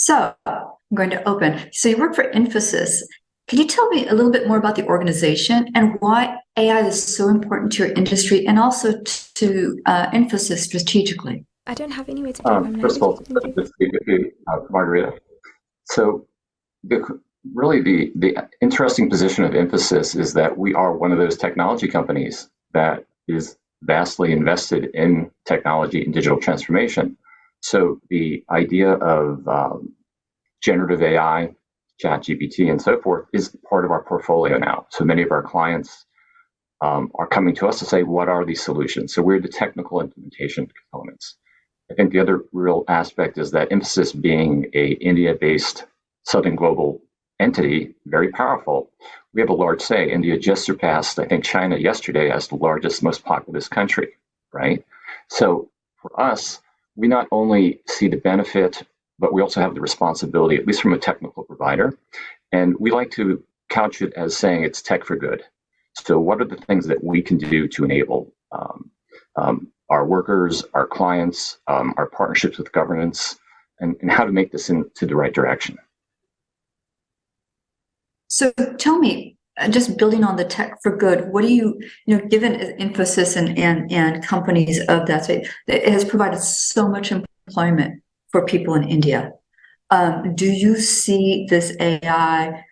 So I'm going to open. So you work for Infosys. Can you tell me a little bit more about the organization and why AI is so important to your industry and also to Infosys strategically? I don't have any way to give him now. First of all, it's Thank such a you. good to speak with you, Margarita. So, really, the interesting position of Infosys is that we are one of those technology companies that is vastly invested in technology and digital transformation. So, the idea of generative AI, ChatGPT, and so forth is part of our portfolio now. So, many of our clients are coming to us to say, what are these solutions? So, we're the technical implementation components. I think the other real aspect is that Infosys being a India-based Southern Global entity, very powerful, we have a large say. India just surpassed, I think, China yesterday as the largest, most populous country, right? So for us, we not only see the benefit, but we also have the responsibility, at least from a technical provider. And we like to couch it as saying it's tech for good. So what are the things that we can do to enable our workers, our clients, our partnerships with governments, and how to make this into the right direction? So tell me, just building on the tech for good, what do given Infosys and companies of that state, it has provided so much employment for people in India. Do you see this AI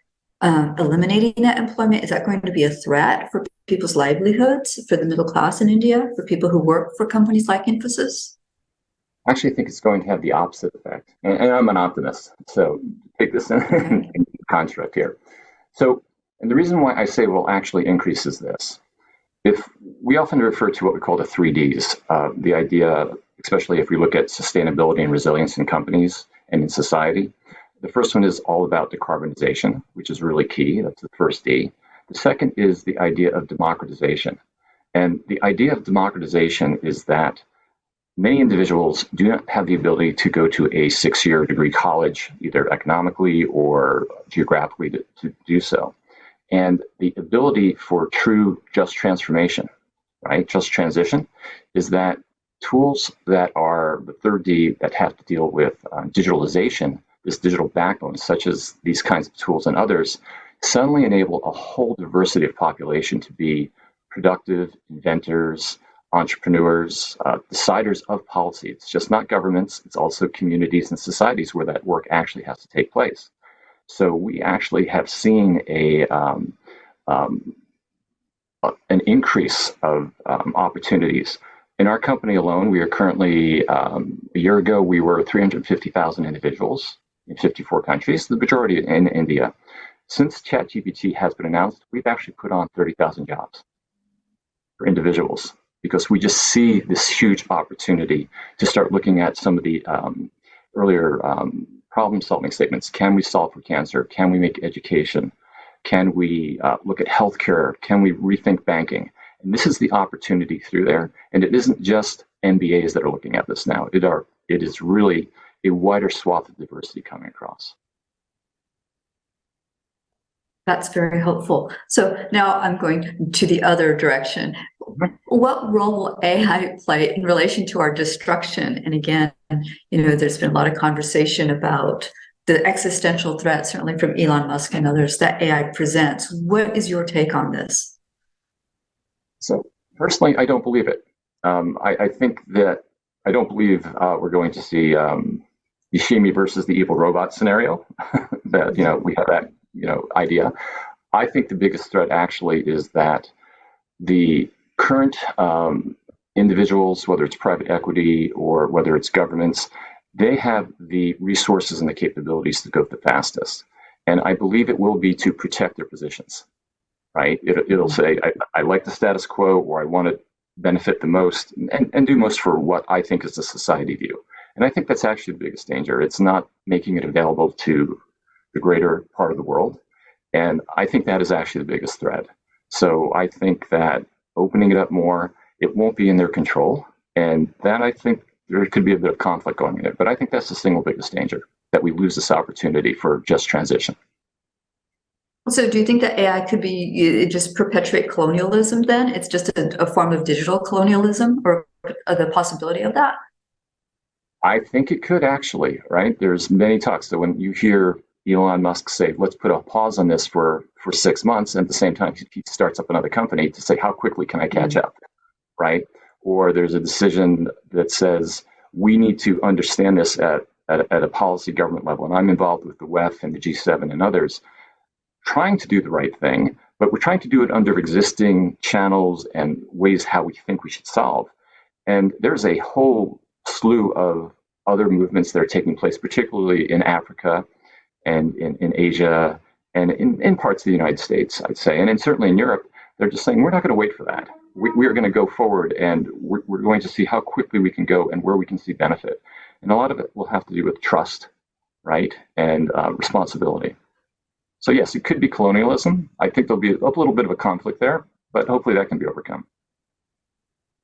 eliminating that employment? Is that going to be a threat for people's livelihoods, for the middle class in India, for people who work for companies like Infosys? I actually think it's going to have the opposite effect. And I'm an optimist, so take this in construct here. So, and the reason why I say will actually increase is this. If we often refer to what we call the 3Ds, the idea, especially if we look at sustainability and resilience in companies and in society, the first one is all about decarbonization, which is really key. That's the first D. The second is the idea of democratization. And the idea of democratization is that many individuals do not have the ability to go to a 6-year degree college, either economically or geographically to do so. And the ability for true just transformation, right, just transition, is that tools that are the third D that have to deal with digitalization, this digital backbone, such as these kinds of tools and others, suddenly enable a whole diversity of population to be productive inventors, entrepreneurs, deciders of policy. It's just not governments, it's also communities and societies where that work actually has to take place. So we actually have seen an increase of opportunities. In our company alone, we are currently, a year ago, we were 350,000 individuals in 54 countries, the majority in India. Since ChatGPT has been announced, we've actually put on 30,000 jobs for individuals, because we just see this huge opportunity to start looking at some of the earlier problem-solving statements. Can we solve for cancer? Can we make education? Can we look at healthcare? Can we rethink banking? And this is the opportunity through there. And it isn't just MBAs that are looking at this now. It is really a wider swath of diversity coming across. That's very helpful. So now I'm going to the other direction. What role will AI play in relation to our destruction? And again, there's been a lot of conversation about the existential threat, certainly from Elon Musk and others, that AI presents. What is your take on this? So personally, I don't believe it. I think that I don't believe we're going to see Yoshimi versus the evil robot scenario. That we have that idea. I think the biggest threat actually is that the current individuals, whether it's private equity or whether it's governments, they have the resources and the capabilities to go the fastest. And I believe it will be to protect their positions, right? It'll say, I like the status quo, or I want to benefit the most and do most for what I think is the society view. And I think that's actually the biggest danger. It's not making it available to the greater part of the world. And I think that is actually the biggest threat. So I think that opening it up more, it won't be in their control. And then I think there could be a bit of conflict going in there. But I think that's the single biggest danger, that we lose this opportunity for just transition. So do you think that AI could be just perpetuate colonialism then? It's just a form of digital colonialism, or the possibility of that? I think it could actually, right? There's many talks. So when you hear Elon Musk say, let's put a pause on this for 6 months, and at the same time, he starts up another company to say, how quickly can I catch up, right? Or there's a decision that says, we need to understand this at a policy government level. And I'm involved with the WEF and the G7 and others, trying to do the right thing, but we're trying to do it under existing channels and ways how we think we should solve. And there's a whole slew of other movements that are taking place, particularly in Africa and in Asia and in parts of the United States, I'd say. And certainly in Europe, they're just saying, we're not going to wait for that. We are going to go forward, and we're going to see how quickly we can go and where we can see benefit. And a lot of it will have to do with trust, right, and responsibility. So yes, it could be colonialism. I think there'll be a little bit of a conflict there, but hopefully that can be overcome.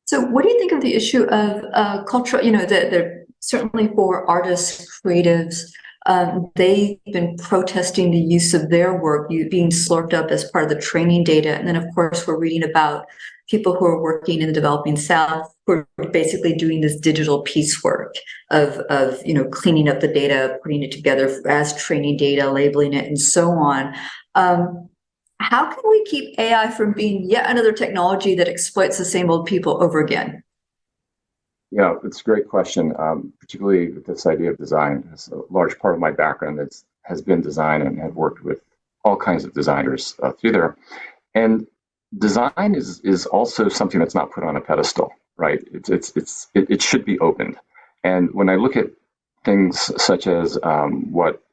So what do you think of the issue of cultural, the certainly for artists, creatives, they've been protesting the use of their work being slurped up as part of the training data. And then, of course, we're reading about people who are working in the developing South who are basically doing this digital piecework of cleaning up the data, putting it together as training data, labeling it, and so on. How can we keep AI from being yet another technology that exploits the same old people over again? Yeah, it's a great question, particularly with this idea of design. It's a large part of my background that has been design, and have worked with all kinds of designers through there. And design is also something that's not put on a pedestal, right? It should be opened. And when I look at things such as what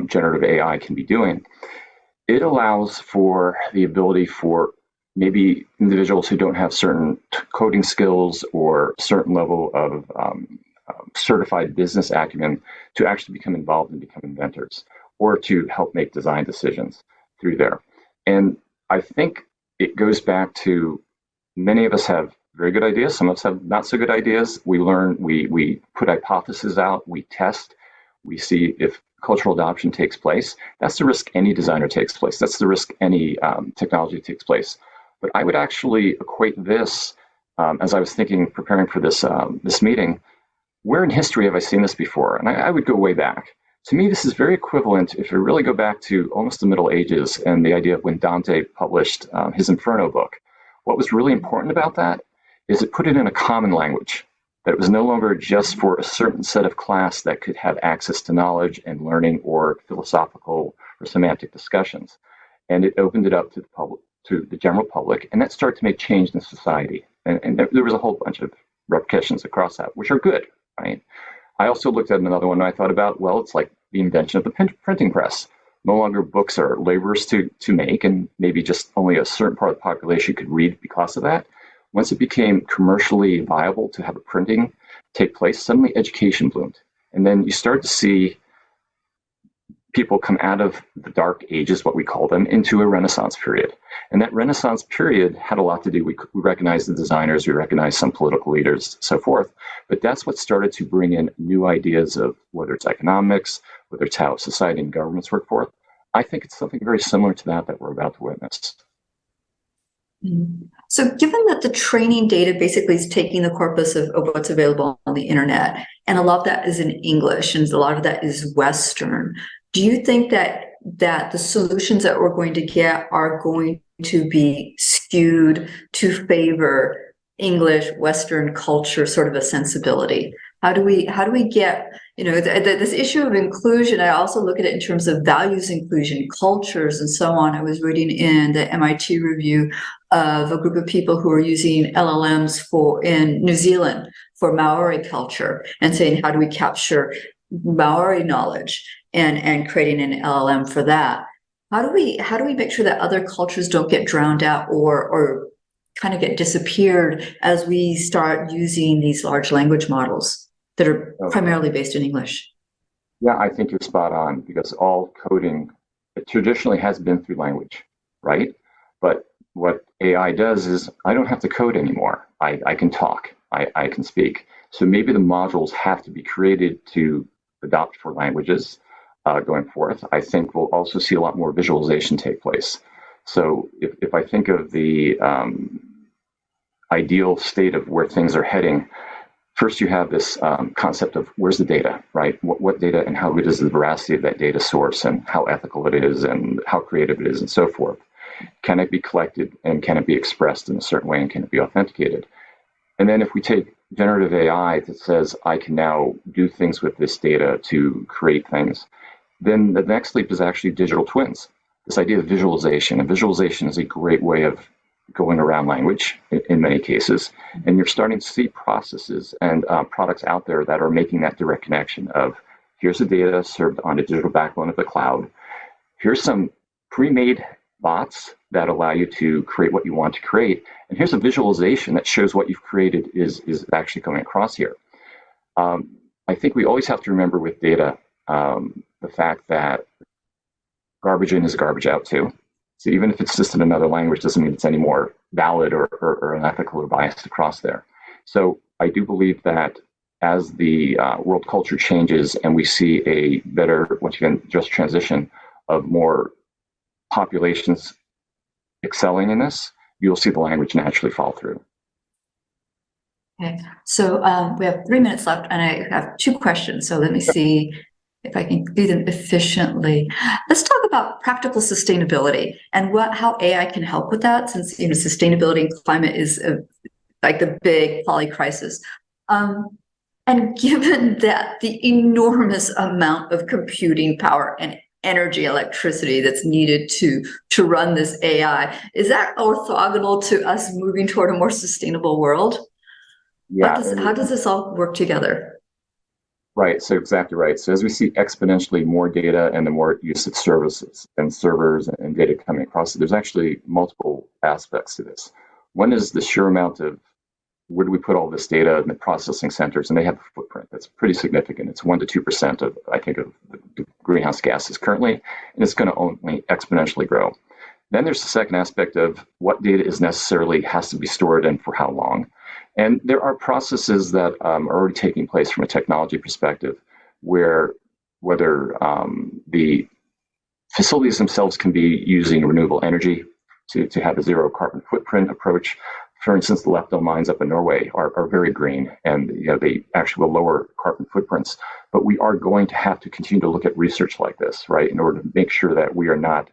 generative AI can be doing, it allows for the ability for maybe individuals who don't have certain coding skills or certain level of certified business acumen to actually become involved and become inventors, or to help make design decisions through there. And I think it goes back to, many of us have very good ideas, some of us have not so good ideas. We learn, we put hypotheses out, we test, we see if cultural adoption takes place. That's the risk any designer takes place. That's the risk any technology takes place. But I would actually equate this, as I was thinking, preparing for this meeting, where in history have I seen this before? And I would go way back. To me, this is very equivalent, if you really go back to almost the Middle Ages and the idea of when Dante published his Inferno book. What was really important about that is it put it in a common language, that it was no longer just for a certain set of class that could have access to knowledge and learning or philosophical or semantic discussions. And it opened it up to the public, to the general public, and that started to make change in society. And there was a whole bunch of repercussions across that, which are good, right? I also looked at another one and I thought about, well, it's like the invention of the printing press. No longer books are laborious to make, and maybe just only a certain part of the population could read because of that. Once it became commercially viable to have a printing take place, suddenly education bloomed. And then you start to see people come out of the dark ages, what we call them, into a Renaissance period. And that Renaissance period had a lot to do, we recognize the designers, we recognize some political leaders, so forth, but that's what started to bring in new ideas of whether it's economics, whether it's how society and governments work forth. I think it's something very similar to that we're about to witness. So given that the training data basically is taking the corpus of what's available on the internet, and a lot of that is in English, and a lot of that is Western, do you think that the solutions that we're going to get are going to be skewed to favor English, Western culture, sort of a sensibility? How do we get, this issue of inclusion? I also look at it in terms of values inclusion, cultures, and so on. I was reading in the MIT review of a group of people who are using LLMs in New Zealand for Maori culture, and saying, how do we capture Maori knowledge, and creating an LLM for that? How do we make sure that other cultures don't get drowned out or kind of get disappeared as we start using these large language models that are primarily based in English? Yeah, I think you're spot on, because all coding, it traditionally has been through language, right? But what AI does is I don't have to code anymore. I can talk, I can speak. So maybe the modules have to be created to adopt for languages going forth. I think we'll also see a lot more visualization take place. So if I think of the ideal state of where things are heading, first you have this concept of where's the data, right? What data and how good is the veracity of that data source and how ethical it is and how creative it is and so forth. Can it be collected and can it be expressed in a certain way and can it be authenticated? And then if we take generative AI that says, I can now do things with this data to create things, then the next leap is actually digital twins. This idea of visualization. And visualization is a great way of going around language in many cases. And you're starting to see processes and products out there that are making that direct connection of here's the data served on a digital backbone of the cloud. Here's some pre-made bots that allow you to create what you want to create. And here's a visualization that shows what you've created is actually coming across here. I think we always have to remember with data the fact that garbage in is garbage out too. So even if it's just in another language doesn't mean it's any more valid or unethical or biased across there. So I do believe that as the world culture changes and we see a better, once again, just transition of more populations excelling in this, you'll see the language naturally fall through. Okay, so we have 3 minutes left and I have 2 questions. So let me see if I can do them efficiently. Let's talk about practical sustainability and how AI can help with that, since sustainability and climate is like the big poly crisis. And given that the enormous amount of computing power and energy, electricity that's needed to run this AI, is that orthogonal to us moving toward a more sustainable world? Yeah. How does this all work together? Right, so exactly right. So as we see exponentially more data and the more use of services and servers and data coming across it, there's actually multiple aspects to this. One is the sheer amount of where do we put all this data in the processing centers, and they have a footprint that's pretty significant. It's 1% to 2% of, I think, of the greenhouse gases currently, and it's going to only exponentially grow. Then there's the second aspect of what data is necessarily has to be stored and for how long. And there are processes that are already taking place from a technology perspective where whether the facilities themselves can be using renewable energy to have a zero carbon footprint approach. For instance, the lepton mines up in Norway are very green and they actually will lower carbon footprints. But we are going to have to continue to look at research like this, right, in order to make sure that we are not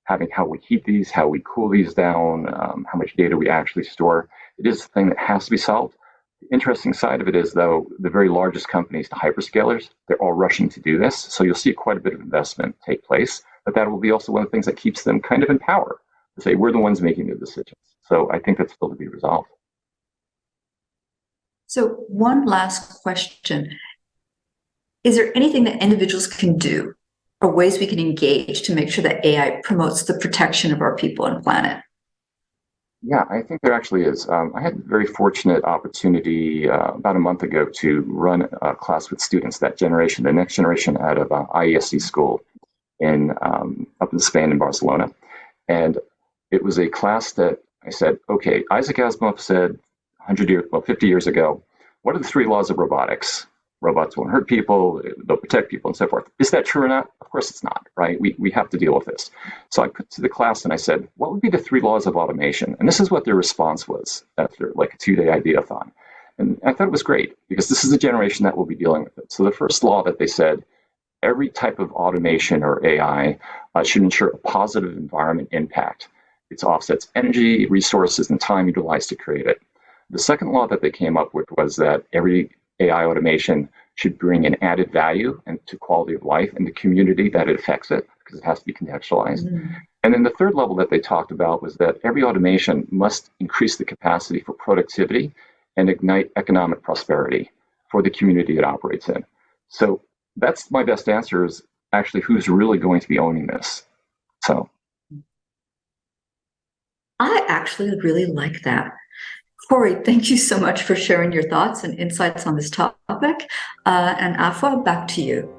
having how we heat these, how we cool these down, how much data we actually store. It is a thing that has to be solved. The interesting side of it is, though, the very largest companies, the hyperscalers, they're all rushing to do this. So you'll see quite a bit of investment take place, but that will be also one of the things that keeps them kind of in power to say, we're the ones making the decisions. So I think that's still to be resolved. So one last question. Is there anything that individuals can do or ways we can engage to make sure that AI promotes the protection of our people and planet? Yeah, I think there actually is. I had a very fortunate opportunity about a month ago to run a class with students, that generation, the next generation out of IESC school up in Spain in Barcelona. And it was a class that I said, okay, Isaac Asimov said 50 years ago, what are the 3 laws of robotics? Robots won't hurt people, they'll protect people and so forth. Is that true or not? Of course it's not, right? We have to deal with this. So I put to the class and I said, what would be the 3 laws of automation? And this is what their response was after like a 2-day ideathon. And I thought it was great because this is the generation that will be dealing with it. So the first law that they said, every type of automation or AI should ensure a positive environment impact. It offsets energy, resources, and time utilized to create it. The second law that they came up with was that every AI automation should bring an added value and to quality of life and the community that it affects it, because it has to be contextualized. Mm-hmm. And then the third level that they talked about was that every automation must increase the capacity for productivity and ignite economic prosperity for the community it operates in. So that's my best answer, is actually who's really going to be owning this. So I actually really like that. Corey, thank you so much for sharing your thoughts and insights on this topic. And Afua, back to you.